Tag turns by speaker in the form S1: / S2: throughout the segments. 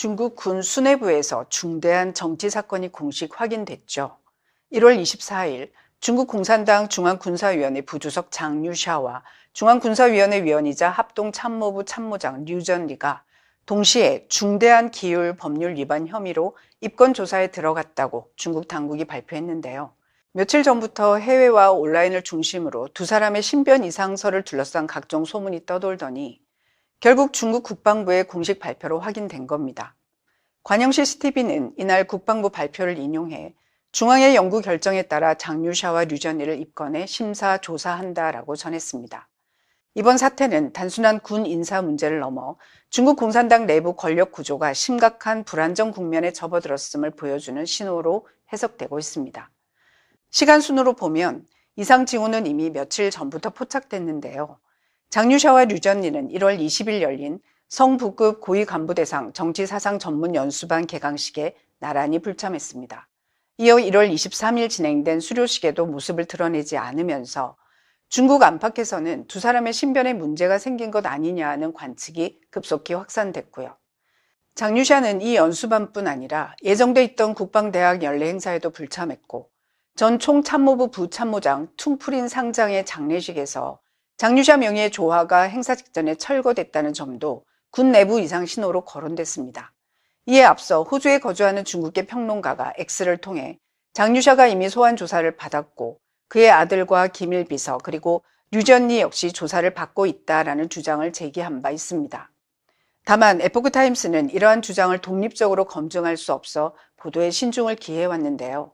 S1: 중국 군 수뇌부에서 중대한 정치 사건이 공식 확인됐죠. 1월 24일 중국 공산당 중앙군사위원회 부주석 장 유샤와 중앙군사위원회 위원이자 합동참모부 참모장 류전리가 동시에 중대한 기율 법률 위반 혐의로 입건 조사에 들어갔다고 중국 당국이 발표했는데요. 며칠 전부터 해외와 온라인을 중심으로 두 사람의 신변 이상설을 둘러싼 각종 소문이 떠돌더니 결국 중국 국방부의 공식 발표로 확인된 겁니다. 관영 CCTV는 이날 국방부 발표를 인용해 중앙의 연구 결정에 따라 장유샤와 류전리를 입건해 심사 조사한다라고 전했습니다. 이번 사태는 단순한 군 인사 문제를 넘어 중국 공산당 내부 권력 구조가 심각한 불안정 국면에 접어들었음을 보여주는 신호로 해석되고 있습니다. 시간 순으로 보면 이상 징후는 이미 며칠 전부터 포착됐는데요. 장유샤와 류전리는 1월 20일 열린 성부급 고위 간부 대상 정치사상 전문 연수반 개강식에 나란히 불참했습니다. 이어 1월 23일 진행된 수료식에도 모습을 드러내지 않으면서 중국 안팎에서는 두 사람의 신변에 문제가 생긴 것 아니냐는 관측이 급속히 확산됐고요. 장유샤는 이 연수반뿐 아니라 예정돼 있던 국방대학 연례 행사에도 불참했고 전 총참모부 부참모장 퉁프린 상장의 장례식에서 장유샤 명의의 조화가 행사 직전에 철거됐다는 점도 군 내부 이상 신호로 거론됐습니다. 이에 앞서 호주에 거주하는 중국계 평론가가 X를 통해 장유샤가 이미 소환 조사를 받았고 그의 아들과 기밀 비서 그리고 류전리 역시 조사를 받고 있다라는 주장을 제기한 바 있습니다. 다만 에포크타임스는 이러한 주장을 독립적으로 검증할 수 없어 보도에 신중을 기해왔는데요.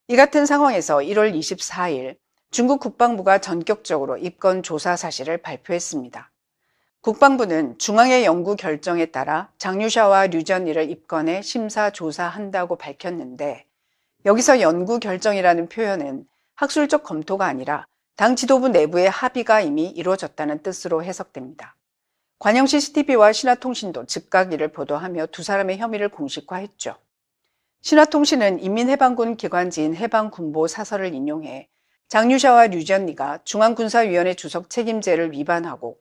S1: 이 같은 상황에서 1월 24일 중국 국방부가 전격적으로 입건 조사 사실을 발표했습니다. 국방부는 중앙의 연구 결정에 따라 장유샤와 류전리를 입건해 심사 조사한다고 밝혔는데 여기서 연구 결정이라는 표현은 학술적 검토가 아니라 당 지도부 내부의 합의가 이미 이루어졌다는 뜻으로 해석됩니다. 관영 CCTV와 신화통신도 즉각 이를 보도하며 두 사람의 혐의를 공식화했죠. 신화통신은 인민해방군 기관지인 해방군보 사설을 인용해 장유샤와 류전리가 중앙군사위원회 주석 책임제를 위반하고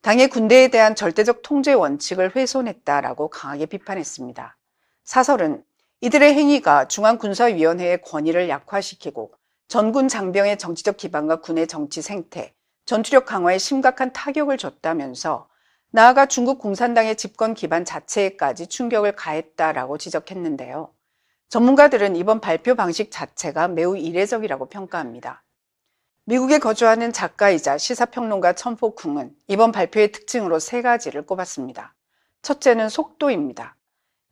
S1: 당의 군대에 대한 절대적 통제 원칙을 훼손했다라고 강하게 비판했습니다. 사설은 이들의 행위가 중앙군사위원회의 권위를 약화시키고 전군 장병의 정치적 기반과 군의 정치 생태, 전투력 강화에 심각한 타격을 줬다면서 나아가 중국 공산당의 집권 기반 자체에까지 충격을 가했다라고 지적했는데요. 전문가들은 이번 발표 방식 자체가 매우 이례적이라고 평가합니다. 미국에 거주하는 작가이자 시사평론가 천포쿵은 이번 발표의 특징으로 세 가지를 꼽았습니다. 첫째는 속도입니다.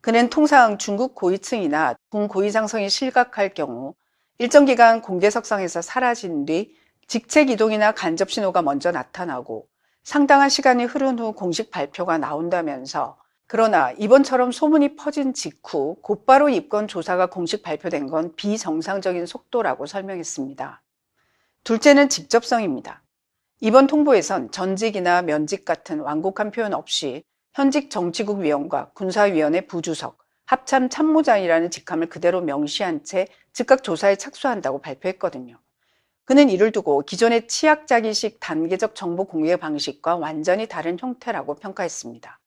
S1: 그는 통상 중국 고위층이나 군 고위장성이 실각할 경우 일정 기간 공개석상에서 사라진 뒤 직책 이동이나 간접 신호가 먼저 나타나고 상당한 시간이 흐른 후 공식 발표가 나온다면서 그러나 이번처럼 소문이 퍼진 직후 곧바로 입건 조사가 공식 발표된 건 비정상적인 속도라고 설명했습니다. 둘째는 직접성입니다. 이번 통보에선 전직이나 면직 같은 완곡한 표현 없이 현직 정치국 위원과 군사위원회 부주석, 합참 참모장이라는 직함을 그대로 명시한 채 즉각 조사에 착수한다고 발표했거든요. 그는 이를 두고 기존의 치약자기식 단계적 정보 공개 방식과 완전히 다른 형태라고 평가했습니다.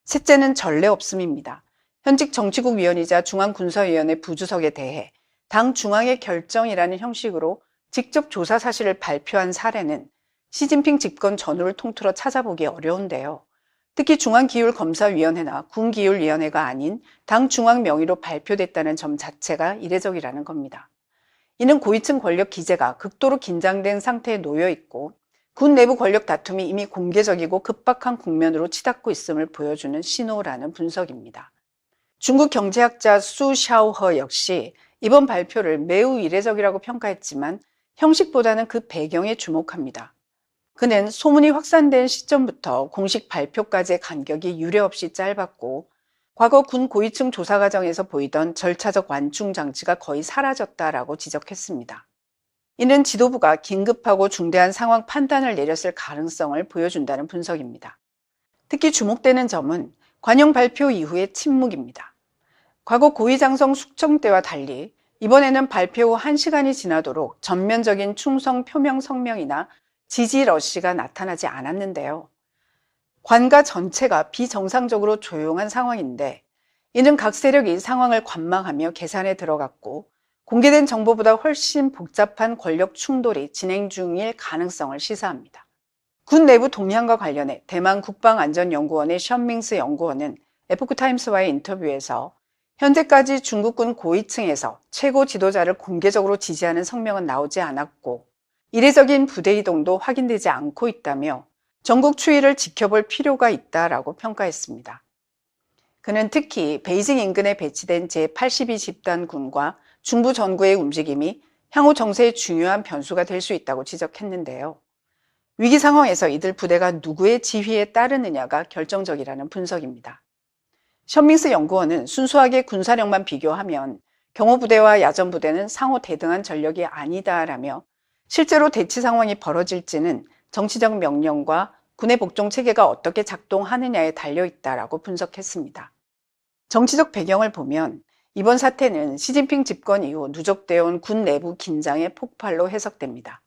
S1: 셋째는 전례 없음입니다. 현직 정치국 위원이자 중앙군사위원회 부주석에 대해 당 중앙의 결정이라는 형식으로 직접 조사 사실을 발표한 사례는 시진핑 집권 전후를 통틀어 찾아보기 어려운데요. 특히 중앙기율검사위원회나 군기율위원회가 아닌 당 중앙 명의로 발표됐다는 점 자체가 이례적이라는 겁니다. 이는 고위층 권력 기제가 극도로 긴장된 상태에 놓여 있고 군 내부 권력 다툼이 이미 공개적이고 급박한 국면으로 치닫고 있음을 보여주는 신호라는 분석입니다. 중국 경제학자 수 샤오허 역시 이번 발표를 매우 이례적이라고 평가했지만 형식보다는 그 배경에 주목합니다. 그는 소문이 확산된 시점부터 공식 발표까지의 간격이 유례없이 짧았고 과거 군 고위층 조사 과정에서 보이던 절차적 완충 장치가 거의 사라졌다라고 지적했습니다. 이는 지도부가 긴급하고 중대한 상황 판단을 내렸을 가능성을 보여준다는 분석입니다. 특히 주목되는 점은 관영 발표 이후의 침묵입니다. 과거 고위장성 숙청 때와 달리 이번에는 발표 후 1시간이 지나도록 전면적인 충성 표명 성명이나 지지 러시가 나타나지 않았는데요. 관가 전체가 비정상적으로 조용한 상황인데 이는 각 세력이 상황을 관망하며 계산에 들어갔고 공개된 정보보다 훨씬 복잡한 권력 충돌이 진행 중일 가능성을 시사합니다. 군 내부 동향과 관련해 대만 국방안전연구원의 션밍스 연구원은 에포크타임스와의 인터뷰에서 현재까지 중국군 고위층에서 최고 지도자를 공개적으로 지지하는 성명은 나오지 않았고 이례적인 부대 이동도 확인되지 않고 있다며 전국 추이를 지켜볼 필요가 있다라고 평가했습니다. 그는 특히 베이징 인근에 배치된 제82집단군과 중부 전구의 움직임이 향후 정세의 중요한 변수가 될 수 있다고 지적했는데요. 위기 상황에서 이들 부대가 누구의 지휘에 따르느냐가 결정적이라는 분석입니다. 션밍스 연구원은 순수하게 군사력만 비교하면 경호부대와 야전부대는 상호 대등한 전력이 아니다라며 실제로 대치 상황이 벌어질지는 정치적 명령과 군의 복종 체계가 어떻게 작동하느냐에 달려있다라고 분석했습니다. 정치적 배경을 보면 이번 사태는 시진핑 집권 이후 누적되어 온 군 내부 긴장의 폭발로 해석됩니다.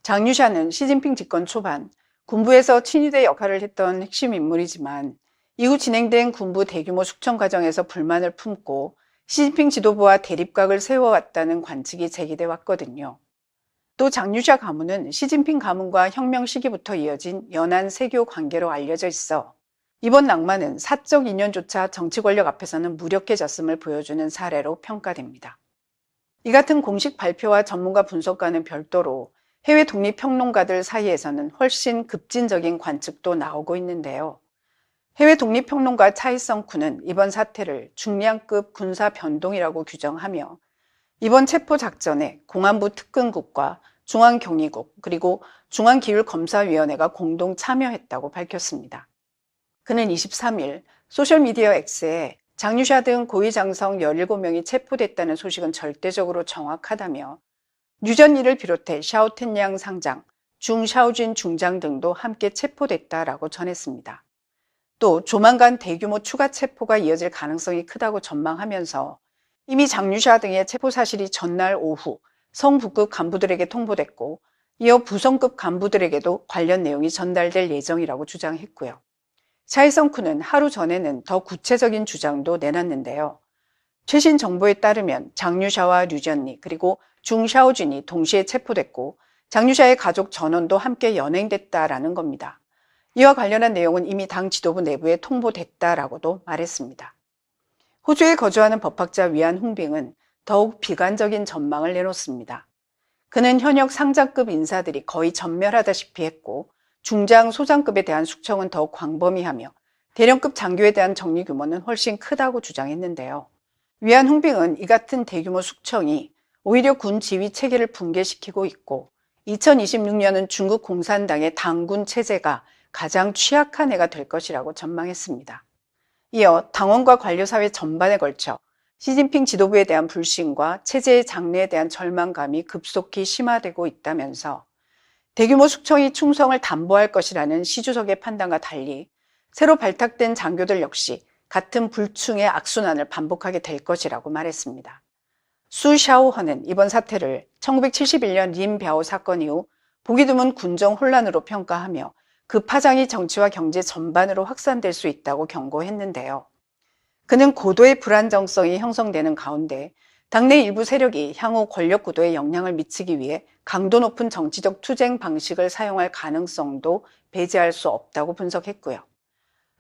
S1: 장 유샤는 시진핑 집권 초반 군부에서 친위대 역할을 했던 핵심 인물이지만 이후 진행된 군부 대규모 숙청 과정에서 불만을 품고 시진핑 지도부와 대립각을 세워왔다는 관측이 제기돼 왔거든요. 또 장유샤 가문은 시진핑 가문과 혁명 시기부터 이어진 연한 세교 관계로 알려져 있어 이번 낭만은 사적 인연조차 정치 권력 앞에서는 무력해졌음을 보여주는 사례로 평가됩니다. 이 같은 공식 발표와 전문가 분석과는 별도로 해외 독립평론가들 사이에서는 훨씬 급진적인 관측도 나오고 있는데요. 해외 독립평론가 차이성쿠는 이번 사태를 중량급 군사 변동이라고 규정하며 이번 체포작전에 공안부 특근국과 중앙경위국 그리고 중앙기율검사위원회가 공동 참여했다고 밝혔습니다. 그는 23일 소셜미디어 X에 장유샤 등 고위장성 17명이 체포됐다는 소식은 절대적으로 정확하다며 류전이를 비롯해 샤오텐양 상장, 중샤오진 중장 등도 함께 체포됐다라고 전했습니다. 또 조만간 대규모 추가 체포가 이어질 가능성이 크다고 전망하면서 이미 장유샤 등의 체포 사실이 전날 오후 성부급 간부들에게 통보됐고 이어 부성급 간부들에게도 관련 내용이 전달될 예정이라고 주장했고요. 차이성쿠는 하루 전에는 더 구체적인 주장도 내놨는데요. 최신 정보에 따르면 장유샤와 류전니 그리고 중샤오진이 동시에 체포됐고 장유샤의 가족 전원도 함께 연행됐다라는 겁니다. 이와 관련한 내용은 이미 당 지도부 내부에 통보됐다라고도 말했습니다. 호주에 거주하는 법학자 위안 홍빙은 더욱 비관적인 전망을 내놓습니다. 그는 현역 상장급 인사들이 거의 전멸하다시피 했고 중장, 소장급에 대한 숙청은 더욱 광범위하며 대령급 장교에 대한 정리 규모는 훨씬 크다고 주장했는데요. 위안 홍빙은 이 같은 대규모 숙청이 오히려 군 지휘 체계를 붕괴시키고 있고 2026년은 중국 공산당의 당군 체제가 가장 취약한 해가 될 것이라고 전망했습니다. 이어 당원과 관료사회 전반에 걸쳐 시진핑 지도부에 대한 불신과 체제의 장래에 대한 절망감이 급속히 심화되고 있다면서 대규모 숙청이 충성을 담보할 것이라는 시주석의 판단과 달리 새로 발탁된 장교들 역시 같은 불충의 악순환을 반복하게 될 것이라고 말했습니다. 수 샤오허는 이번 사태를 1971년 린벼오 사건 이후 보기 드문 군정 혼란으로 평가하며 그 파장이 정치와 경제 전반으로 확산될 수 있다고 경고했는데요. 그는 고도의 불안정성이 형성되는 가운데 당내 일부 세력이 향후 권력 구도에 영향을 미치기 위해 강도 높은 정치적 투쟁 방식을 사용할 가능성도 배제할 수 없다고 분석했고요.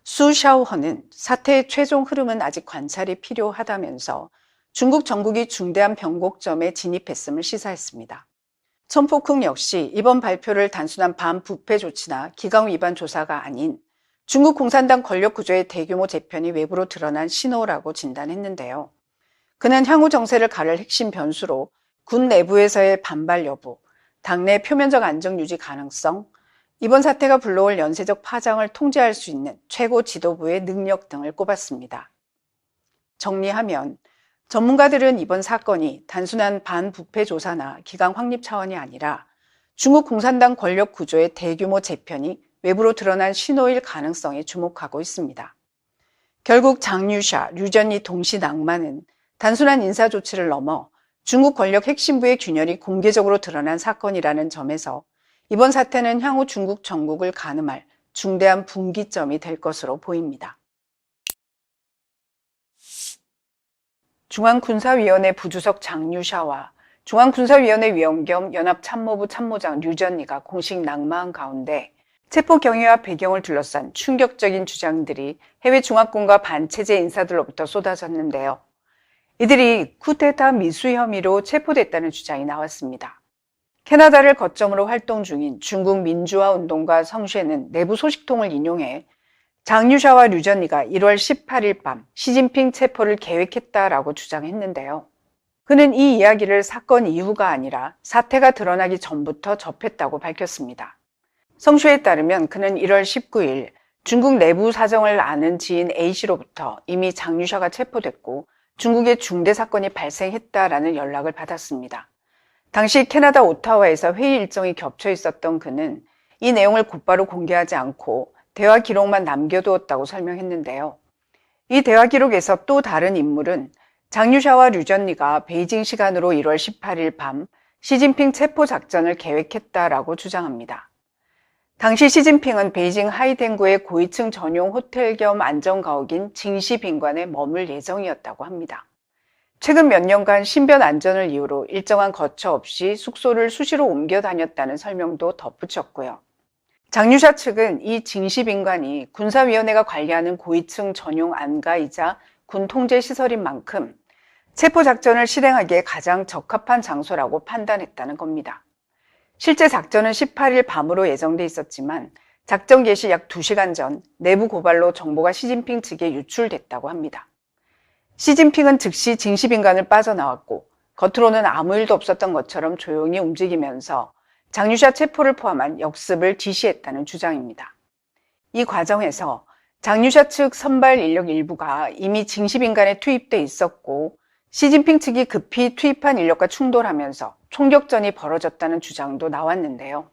S1: 수 샤오허는 사태의 최종 흐름은 아직 관찰이 필요하다면서 중국 전국이 중대한 변곡점에 진입했음을 시사했습니다. 천포쿵 역시 이번 발표를 단순한 반부패 조치나 기강 위반 조사가 아닌 중국 공산당 권력 구조의 대규모 재편이 외부로 드러난 신호라고 진단했는데요. 그는 향후 정세를 가를 핵심 변수로 군 내부에서의 반발 여부, 당내 표면적 안정 유지 가능성, 이번 사태가 불러올 연쇄적 파장을 통제할 수 있는 최고 지도부의 능력 등을 꼽았습니다. 정리하면 전문가들은 이번 사건이 단순한 반부패 조사나 기강 확립 차원이 아니라 중국 공산당 권력 구조의 대규모 재편이 외부로 드러난 신호일 가능성에 주목하고 있습니다. 결국 장유샤, 류전이 동시 낭만은 단순한 인사 조치를 넘어 중국 권력 핵심부의 균열이 공개적으로 드러난 사건이라는 점에서 이번 사태는 향후 중국 전국을 가늠할 중대한 분기점이 될 것으로 보입니다. 중앙군사위원회 부주석 장유샤와 중앙군사위원회 위원 겸 연합참모부 참모장 류전리가 공식 낙마한 가운데 체포 경위와 배경을 둘러싼 충격적인 주장들이 해외 중화권과 반체제 인사들로부터 쏟아졌는데요. 이들이 쿠데타 미수 혐의로 체포됐다는 주장이 나왔습니다. 캐나다를 거점으로 활동 중인 중국 민주화운동가 성쉐는 내부 소식통을 인용해 장유샤와 류전리가 1월 18일 밤 시진핑 체포를 계획했다라고 주장했는데요. 그는 이 이야기를 사건 이후가 아니라 사태가 드러나기 전부터 접했다고 밝혔습니다. 성쉐에 따르면 그는 1월 19일 중국 내부 사정을 아는 지인 A씨로부터 이미 장유샤가 체포됐고 중국에 중대 사건이 발생했다라는 연락을 받았습니다. 당시 캐나다 오타와에서 회의 일정이 겹쳐 있었던 그는 이 내용을 곧바로 공개하지 않고 대화 기록만 남겨두었다고 설명했는데요. 이 대화 기록에서 또 다른 인물은 장유샤와 류전리가 베이징 시간으로 1월 18일 밤 시진핑 체포 작전을 계획했다라고 주장합니다. 당시 시진핑은 베이징 하이댕구의 고위층 전용 호텔 겸 안전가옥인 징시빈관에 머물 예정이었다고 합니다. 최근 몇 년간 신변 안전을 이유로 일정한 거처 없이 숙소를 수시로 옮겨 다녔다는 설명도 덧붙였고요. 장유샤 측은 이 징시빈관이 군사위원회가 관리하는 고위층 전용 안가이자 군 통제 시설인 만큼 체포 작전을 실행하기에 가장 적합한 장소라고 판단했다는 겁니다. 실제 작전은 18일 밤으로 예정돼 있었지만 작전 개시 약 2시간 전 내부 고발로 정보가 시진핑 측에 유출됐다고 합니다. 시진핑은 즉시 징시빈관을 빠져나왔고 겉으로는 아무 일도 없었던 것처럼 조용히 움직이면서 장유샤 체포를 포함한 역습을 지시했다는 주장입니다. 이 과정에서 장유샤 측 선발 인력 일부가 이미 징시빈관에 투입돼 있었고 시진핑 측이 급히 투입한 인력과 충돌하면서 총격전이 벌어졌다는 주장도 나왔는데요.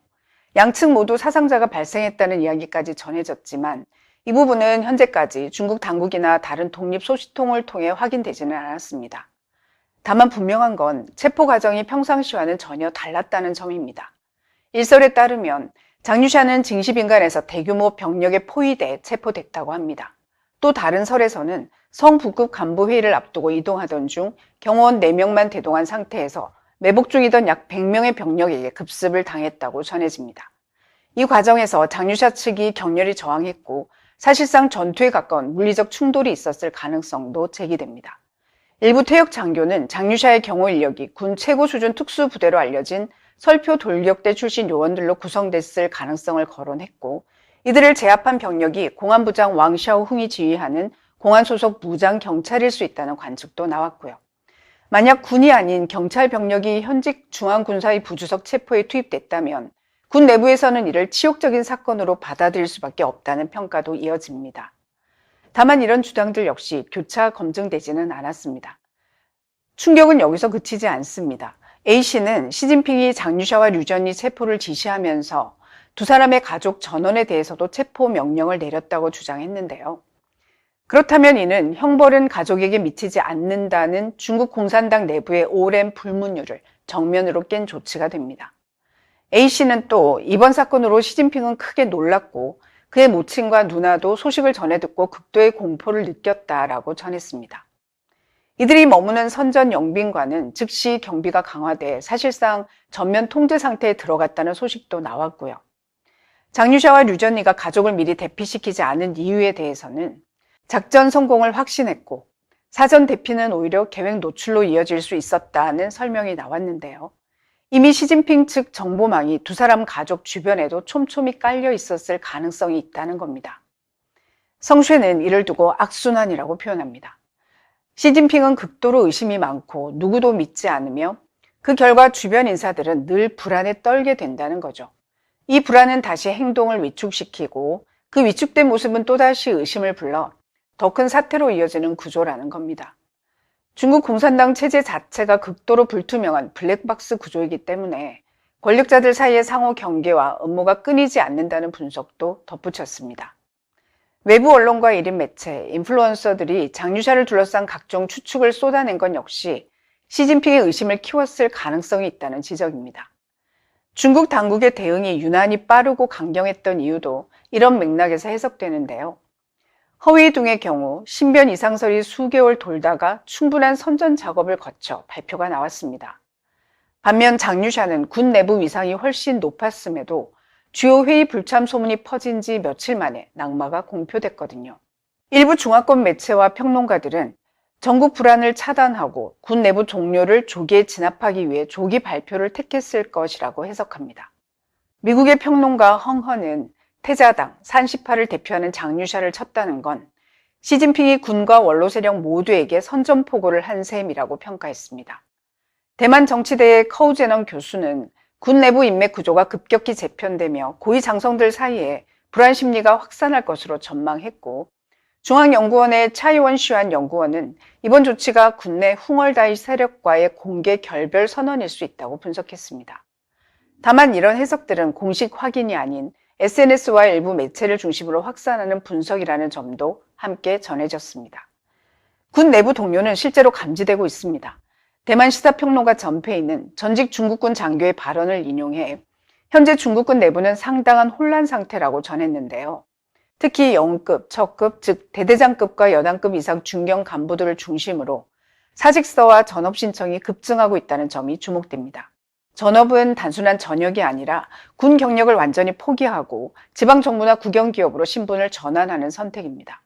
S1: 양측 모두 사상자가 발생했다는 이야기까지 전해졌지만 이 부분은 현재까지 중국 당국이나 다른 독립 소식통을 통해 확인되지는 않았습니다. 다만 분명한 건 체포 과정이 평상시와는 전혀 달랐다는 점입니다. 일설에 따르면 장유샤는 징시빈관에서 대규모 병력에 포위돼 체포됐다고 합니다. 또 다른 설에서는 성북급 간부 회의를 앞두고 이동하던 중 경호원 4명만 대동한 상태에서 매복 중이던 약 100명의 병력에게 급습을 당했다고 전해집니다. 이 과정에서 장유샤 측이 격렬히 저항했고 사실상 전투에 가까운 물리적 충돌이 있었을 가능성도 제기됩니다. 일부 퇴역 장교는 장유샤의 경호 인력이 군 최고 수준 특수부대로 알려진 설표 돌격대 출신 요원들로 구성됐을 가능성을 거론했고 이들을 제압한 병력이 공안부장 왕샤오흥이 지휘하는 공안 소속 무장 경찰일 수 있다는 관측도 나왔고요. 만약 군이 아닌 경찰 병력이 현직 중앙군사위 부주석 체포에 투입됐다면 군 내부에서는 이를 치욕적인 사건으로 받아들일 수밖에 없다는 평가도 이어집니다. 다만 이런 주장들 역시 교차 검증되지는 않았습니다. 충격은 여기서 그치지 않습니다. A씨는 시진핑이 장유샤와 류전리 체포를 지시하면서 두 사람의 가족 전원에 대해서도 체포 명령을 내렸다고 주장했는데요. 그렇다면 이는 형벌은 가족에게 미치지 않는다는 중국 공산당 내부의 오랜 불문율을 정면으로 깬 조치가 됩니다. A씨는 또 이번 사건으로 시진핑은 크게 놀랐고 그의 모친과 누나도 소식을 전해 듣고 극도의 공포를 느꼈다라고 전했습니다. 이들이 머무는 선전 영빈관은 즉시 경비가 강화돼 사실상 전면 통제 상태에 들어갔다는 소식도 나왔고요. 장유샤와 류전리가 가족을 미리 대피시키지 않은 이유에 대해서는 작전 성공을 확신했고 사전 대피는 오히려 계획 노출로 이어질 수 있었다는 설명이 나왔는데요. 이미 시진핑 측 정보망이 두 사람 가족 주변에도 촘촘히 깔려 있었을 가능성이 있다는 겁니다. 성쉐는 이를 두고 악순환이라고 표현합니다. 시진핑은 극도로 의심이 많고 누구도 믿지 않으며 그 결과 주변 인사들은 늘 불안에 떨게 된다는 거죠. 이 불안은 다시 행동을 위축시키고 그 위축된 모습은 또다시 의심을 불러 더 큰 사태로 이어지는 구조라는 겁니다. 중국 공산당 체제 자체가 극도로 불투명한 블랙박스 구조이기 때문에 권력자들 사이의 상호 경계와 음모가 끊이지 않는다는 분석도 덧붙였습니다. 외부 언론과 1인 매체, 인플루언서들이 장유샤를 둘러싼 각종 추측을 쏟아낸 건 역시 시진핑의 의심을 키웠을 가능성이 있다는 지적입니다. 중국 당국의 대응이 유난히 빠르고 강경했던 이유도 이런 맥락에서 해석되는데요. 허웨이둥의 경우 신변 이상설이 수개월 돌다가 충분한 선전 작업을 거쳐 발표가 나왔습니다. 반면 장류샤는 군 내부 위상이 훨씬 높았음에도 주요 회의 불참 소문이 퍼진 지 며칠 만에 낙마가 공표됐거든요. 일부 중화권 매체와 평론가들은 전국 불안을 차단하고 군 내부 동료를 조기에 진압하기 위해 조기 발표를 택했을 것이라고 해석합니다. 미국의 평론가 헝허는 태자당, 산시파를 대표하는 장류샤를 쳤다는 건 시진핑이 군과 원로 세력 모두에게 선전포고를 한 셈이라고 평가했습니다. 대만 정치대의 커우제넌 교수는 군 내부 인맥 구조가 급격히 재편되며 고위 장성들 사이에 불안 심리가 확산할 것으로 전망했고, 중앙연구원의 차이원슈안 연구원은 이번 조치가 군내 웅얼다이 세력과의 공개 결별 선언일 수 있다고 분석했습니다. 다만 이런 해석들은 공식 확인이 아닌 SNS와 일부 매체를 중심으로 확산하는 분석이라는 점도 함께 전해졌습니다. 군 내부 동료는 실제로 감지되고 있습니다. 대만 시사평론가 전페이는 전직 중국군 장교의 발언을 인용해 현재 중국군 내부는 상당한 혼란 상태라고 전했는데요. 특히 영급, 척급, 즉 대대장급과 여단급 이상 중경 간부들을 중심으로 사직서와 전업 신청이 급증하고 있다는 점이 주목됩니다. 전업은 단순한 전역이 아니라 군 경력을 완전히 포기하고 지방정부나 국영기업으로 신분을 전환하는 선택입니다.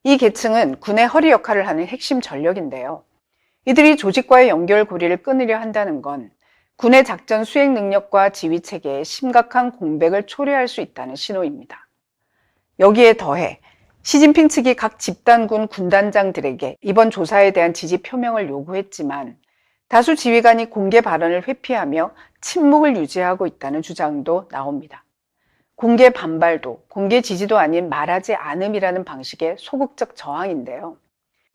S1: 이 계층은 군의 허리 역할을 하는 핵심 전력인데요. 이들이 조직과의 연결고리를 끊으려 한다는 건 군의 작전 수행 능력과 지휘체계에 심각한 공백을 초래할 수 있다는 신호입니다. 여기에 더해 시진핑 측이 각 집단군 군단장들에게 이번 조사에 대한 지지 표명을 요구했지만 다수 지휘관이 공개 발언을 회피하며 침묵을 유지하고 있다는 주장도 나옵니다. 공개 반발도 공개 지지도 아닌 말하지 않음이라는 방식의 소극적 저항인데요.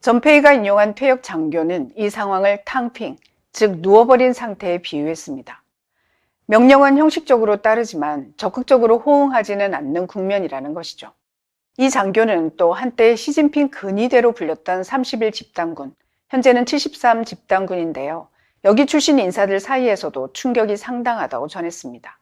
S1: 전페이가 인용한 퇴역 장교는 이 상황을 탕핑, 즉 누워버린 상태에 비유했습니다. 명령은 형식적으로 따르지만 적극적으로 호응하지는 않는 국면이라는 것이죠. 이 장교는 또 한때 시진핑 근위대로 불렸던 31 집단군, 현재는 73 집단군인데요. 여기 출신 인사들 사이에서도 충격이 상당하다고 전했습니다.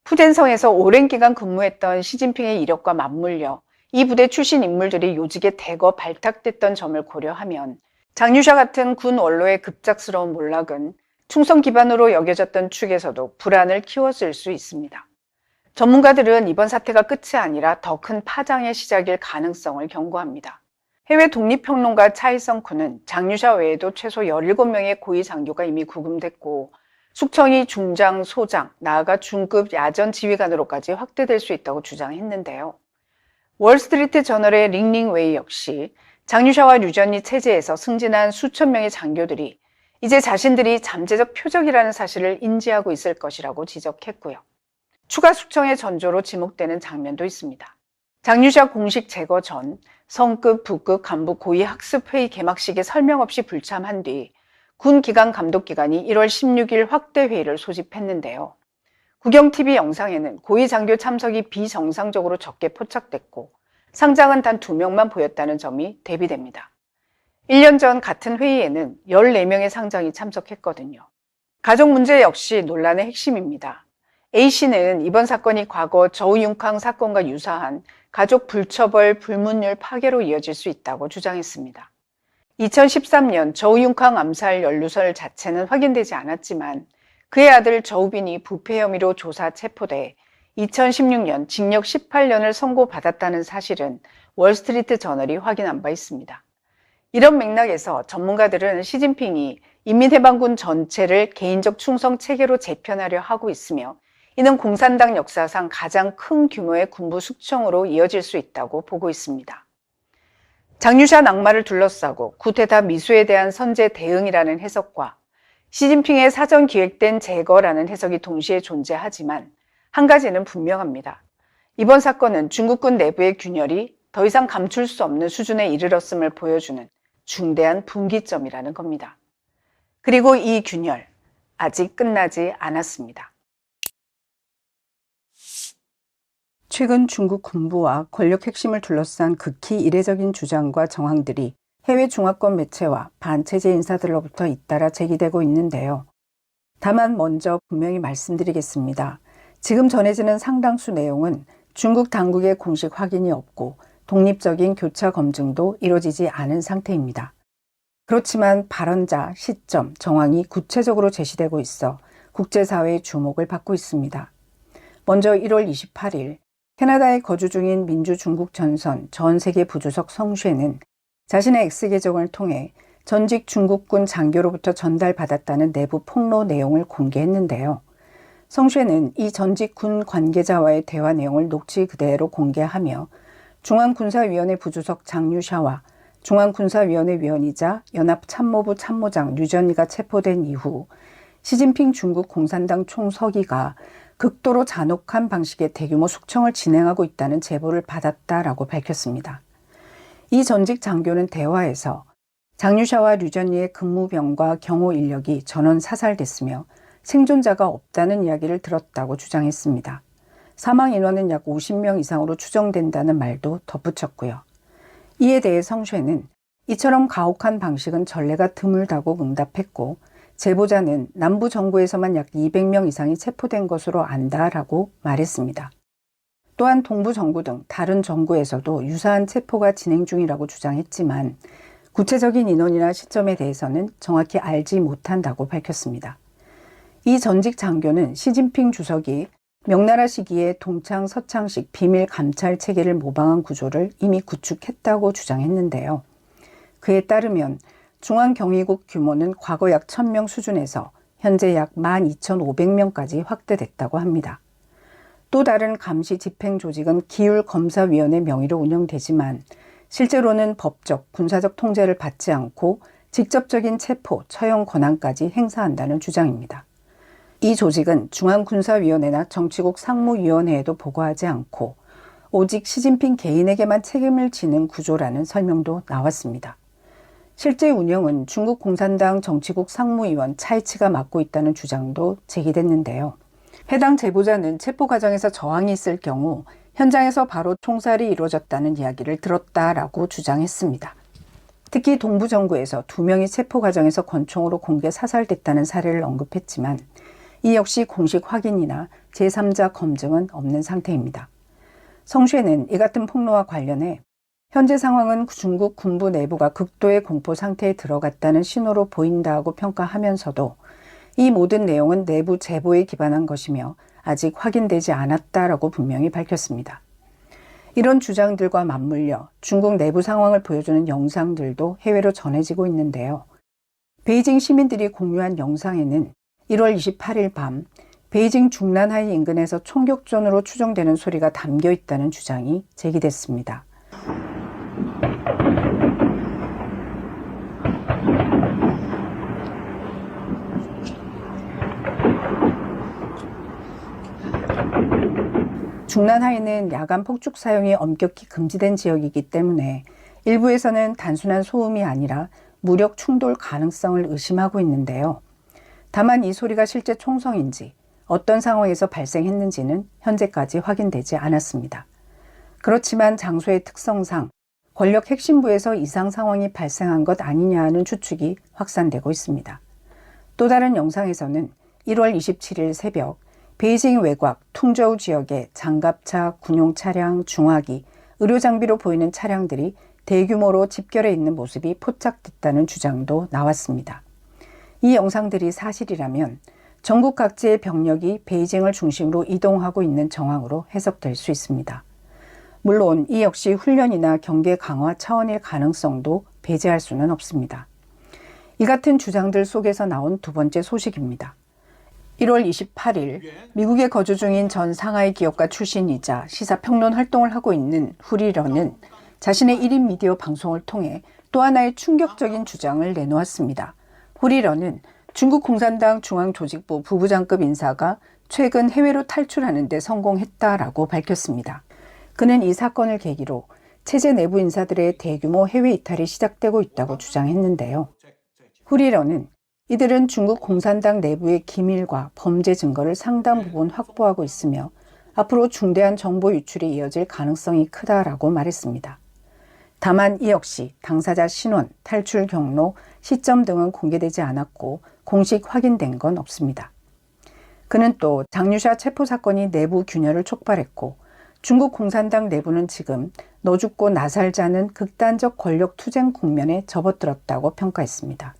S1: 푸젠성에서 오랜 기간 근무했던 시진핑의 이력과 맞물려 이 부대 출신 인물들이 요직에 대거 발탁됐던 점을 고려하면 장류샤 같은 군 원로의 급작스러운 몰락은 충성 기반으로 여겨졌던 축에서도 불안을 키웠을 수 있습니다. 전문가들은 이번 사태가 끝이 아니라 더 큰 파장의 시작일 가능성을 경고합니다. 해외 독립평론가 차이성쿠는 장류샤 외에도 최소 17명의 고위 장교가 이미 구금됐고 숙청이 중장, 소장, 나아가 중급 야전 지휘관으로까지 확대될 수 있다고 주장했는데요. 월스트리트 저널의 링링웨이 역시 장류샤와 류전리 체제에서 승진한 수천 명의 장교들이 이제 자신들이 잠재적 표적이라는 사실을 인지하고 있을 것이라고 지적했고요. 추가 숙청의 전조로 지목되는 장면도 있습니다. 장류샤 공식 제거 전 성급, 부급, 간부 고위 학습회의 개막식에 설명 없이 불참한 뒤 군 기강 감독기관이 1월 16일 확대 회의를 소집했는데요. 국영TV 영상에는 고위 장교 참석이 비정상적으로 적게 포착됐고 상장은 단 2명만 보였다는 점이 대비됩니다. 1년 전 같은 회의에는 14명의 상장이 참석했거든요. 가족 문제 역시 논란의 핵심입니다. A씨는 이번 사건이 과거 저우융캉 사건과 유사한 가족 불처벌 불문율 파괴로 이어질 수 있다고 주장했습니다. 2013년 저우융캉 암살 연루설 자체는 확인되지 않았지만 그의 아들 저우빈이 부패 혐의로 조사 체포돼 2016년 징역 18년을 선고받았다는 사실은 월스트리트 저널이 확인한 바 있습니다. 이런 맥락에서 전문가들은 시진핑이 인민해방군 전체를 개인적 충성 체계로 재편하려 하고 있으며 이는 공산당 역사상 가장 큰 규모의 군부 숙청으로 이어질 수 있다고 보고 있습니다. 장류샤 낙마를 둘러싸고 쿠데타 미수에 대한 선제 대응이라는 해석과 시진핑의 사전 기획된 제거라는 해석이 동시에 존재하지만 한 가지는 분명합니다. 이번 사건은 중국군 내부의 균열이 더 이상 감출 수 없는 수준에 이르렀음을 보여주는 중대한 분기점이라는 겁니다. 그리고 이 균열, 아직 끝나지 않았습니다. 최근 중국 군부와 권력 핵심을 둘러싼 극히 이례적인 주장과 정황들이 해외 중화권 매체와 반체제 인사들로부터 잇따라 제기되고 있는데요. 다만 먼저 분명히 말씀드리겠습니다. 지금 전해지는 상당수 내용은 중국 당국의 공식 확인이 없고 독립적인 교차 검증도 이루어지지 않은 상태입니다. 그렇지만 발언자, 시점, 정황이 구체적으로 제시되고 있어 국제사회의 주목을 받고 있습니다. 먼저 1월 28일 캐나다에 거주 중인 민주중국전선 전세계 부주석 성쉐는 자신의 X계정을 통해 전직 중국군 장교로부터 전달받았다는 내부 폭로 내용을 공개했는데요. 성쉐는 이 전직 군 관계자와의 대화 내용을 녹취 그대로 공개하며 중앙군사위원회 부주석 장유샤와 중앙군사위원회 위원이자 연합참모부 참모장 류전이가 체포된 이후 시진핑 중국 공산당 총서기가 극도로 잔혹한 방식의 대규모 숙청을 진행하고 있다는 제보를 받았다라고 밝혔습니다. 이 전직 장교는 대화에서 장유샤와 류전이의 근무병과 경호 인력이 전원 사살됐으며 생존자가 없다는 이야기를 들었다고 주장했습니다. 사망 인원은 약 50명 이상으로 추정된다는 말도 덧붙였고요. 이에 대해 성쉐는 이처럼 가혹한 방식은 전례가 드물다고 응답했고 제보자는 남부 정부에서만 약 200명 이상이 체포된 것으로 안다라고 말했습니다. 또한 동부 정부 등 다른 정부에서도 유사한 체포가 진행 중이라고 주장했지만 구체적인 인원이나 시점에 대해서는 정확히 알지 못한다고 밝혔습니다. 이 전직 장교는 시진핑 주석이 명나라 시기에 동창 서창식 비밀 감찰 체계를 모방한 구조를 이미 구축했다고 주장했는데요. 그에 따르면 중앙경위국 규모는 과거 약 1000명 수준에서 현재 약 12,500명까지 확대됐다고 합니다. 또 다른 감시 집행 조직은 기율검사위원회 명의로 운영되지만 실제로는 법적, 군사적 통제를 받지 않고 직접적인 체포, 처형 권한까지 행사한다는 주장입니다. 이 조직은 중앙군사위원회나 정치국 상무위원회에도 보고하지 않고 오직 시진핑 개인에게만 책임을 지는 구조라는 설명도 나왔습니다. 실제 운영은 중국 공산당 정치국 상무위원 차이치가 맡고 있다는 주장도 제기됐는데요. 해당 제보자는 체포 과정에서 저항이 있을 경우 현장에서 바로 총살이 이루어졌다는 이야기를 들었다라고 주장했습니다. 특히 동부 정부에서 2명이 체포 과정에서 권총으로 공개 사살됐다는 사례를 언급했지만 이 역시 공식 확인이나 제3자 검증은 없는 상태입니다. 성쉐는 이 같은 폭로와 관련해 현재 상황은 중국 군부 내부가 극도의 공포 상태에 들어갔다는 신호로 보인다고 평가하면서도 이 모든 내용은 내부 제보에 기반한 것이며 아직 확인되지 않았다라고 분명히 밝혔습니다. 이런 주장들과 맞물려 중국 내부 상황을 보여주는 영상들도 해외로 전해지고 있는데요. 베이징 시민들이 공유한 영상에는 1월 28일 밤 베이징 중난하이 인근에서 총격전으로 추정되는 소리가 담겨 있다는 주장이 제기됐습니다. 중난하이는 야간 폭죽 사용이 엄격히 금지된 지역이기 때문에 일부에서는 단순한 소음이 아니라 무력 충돌 가능성을 의심하고 있는데요. 다만 이 소리가 실제 총성인지 어떤 상황에서 발생했는지는 현재까지 확인되지 않았습니다. 그렇지만 장소의 특성상 권력 핵심부에서 이상 상황이 발생한 것 아니냐는 추측이 확산되고 있습니다. 또 다른 영상에서는 1월 27일 새벽 베이징 외곽 퉁저우 지역의 장갑차, 군용 차량, 중화기, 의료장비로 보이는 차량들이 대규모로 집결해 있는 모습이 포착됐다는 주장도 나왔습니다. 이 영상들이 사실이라면 전국 각지의 병력이 베이징을 중심으로 이동하고 있는 정황으로 해석될 수 있습니다. 물론 이 역시 훈련이나 경계 강화 차원일 가능성도 배제할 수는 없습니다. 이 같은 주장들 속에서 나온 두 번째 소식입니다. 1월 28일 미국에 거주 중인 전 상하이 기업가 출신이자 시사평론 활동을 하고 있는 후리런은 자신의 1인 미디어 방송을 통해 또 하나의 충격적인 주장을 내놓았습니다. 후리런은 중국 공산당 중앙조직부 부부장급 인사가 최근 해외로 탈출하는 데 성공했다라고 밝혔습니다. 그는 이 사건을 계기로 체제 내부 인사들의 대규모 해외 이탈이 시작되고 있다고 주장했는데요. 후리런은 이들은 중국 공산당 내부의 기밀과 범죄 증거를 상당 부분 확보하고 있으며 앞으로 중대한 정보 유출이 이어질 가능성이 크다라고 말했습니다. 다만 이 역시 당사자 신원, 탈출 경로, 시점 등은 공개되지 않았고 공식 확인된 건 없습니다. 그는 또 장유샤 체포 사건이 내부 균열을 촉발했고 중국 공산당 내부는 지금 너 죽고 나 살자는 극단적 권력 투쟁 국면에 접어들었다고 평가했습니다.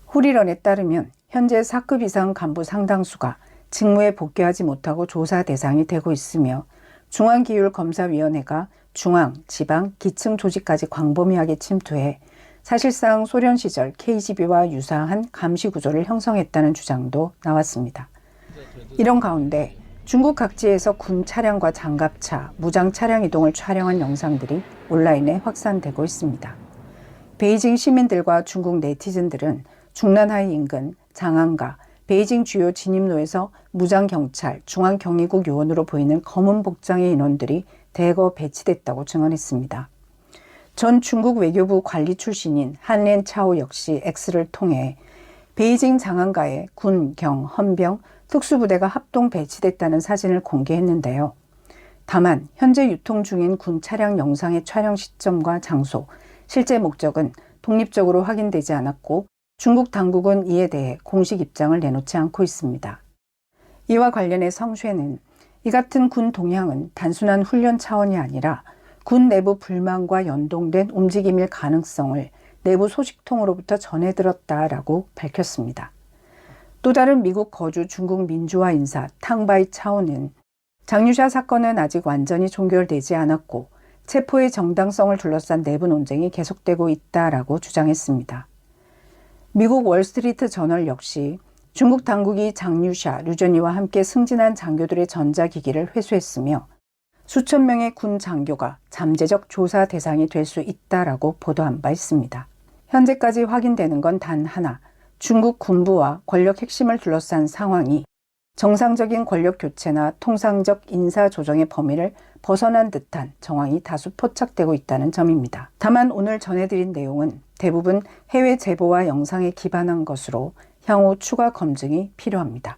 S1: 후리런에 따르면 현재 4급 이상 간부 상당수가 직무에 복귀하지 못하고 조사 대상이 되고 있으며 중앙기율검사위원회가 중앙, 지방, 기층 조직까지 광범위하게 침투해 사실상 소련 시절 KGB와 유사한 감시 구조를 형성했다는 주장도 나왔습니다. 이런 가운데 중국 각지에서 군 차량과 장갑차, 무장 차량 이동을 촬영한 영상들이 온라인에 확산되고 있습니다. 베이징 시민들과 중국 네티즌들은 중난하이 인근 장안가, 베이징 주요 진입로에서 무장경찰, 중앙경위국 요원으로 보이는 검은 복장의 인원들이 대거 배치됐다고 증언했습니다. 전 중국 외교부 관리 출신인 한렌 차오 역시 X를 통해 베이징 장안가에 군, 경, 헌병, 특수부대가 합동 배치됐다는 사진을 공개했는데요. 다만 현재 유통 중인 군 차량 영상의 촬영 시점과 장소, 실제 목적은 독립적으로 확인되지 않았고 중국 당국은 이에 대해 공식 입장을 내놓지 않고 있습니다. 이와 관련해 성쉐는 이 같은 군 동향은 단순한 훈련 차원이 아니라 군 내부 불만과 연동된 움직임일 가능성을 내부 소식통으로부터 전해들었다라고 밝혔습니다. 또 다른 미국 거주 중국 민주화 인사 탕바이 차오는 장유샤 사건은 아직 완전히 종결되지 않았고 체포의 정당성을 둘러싼 내부 논쟁이 계속되고 있다라고 주장했습니다. 미국 월스트리트 저널 역시 중국 당국이 장유샤, 류전이와 함께 승진한 장교들의 전자기기를 회수했으며 수천 명의 군 장교가 잠재적 조사 대상이 될 수 있다라고 보도한 바 있습니다. 현재까지 확인되는 건 단 하나, 중국 군부와 권력 핵심을 둘러싼 상황이 정상적인 권력 교체나 통상적 인사 조정의 범위를 벗어난 듯한 정황이 다수 포착되고 있다는 점입니다. 다만 오늘 전해드린 내용은 대부분 해외 제보와 영상에 기반한 것으로 향후 추가 검증이 필요합니다.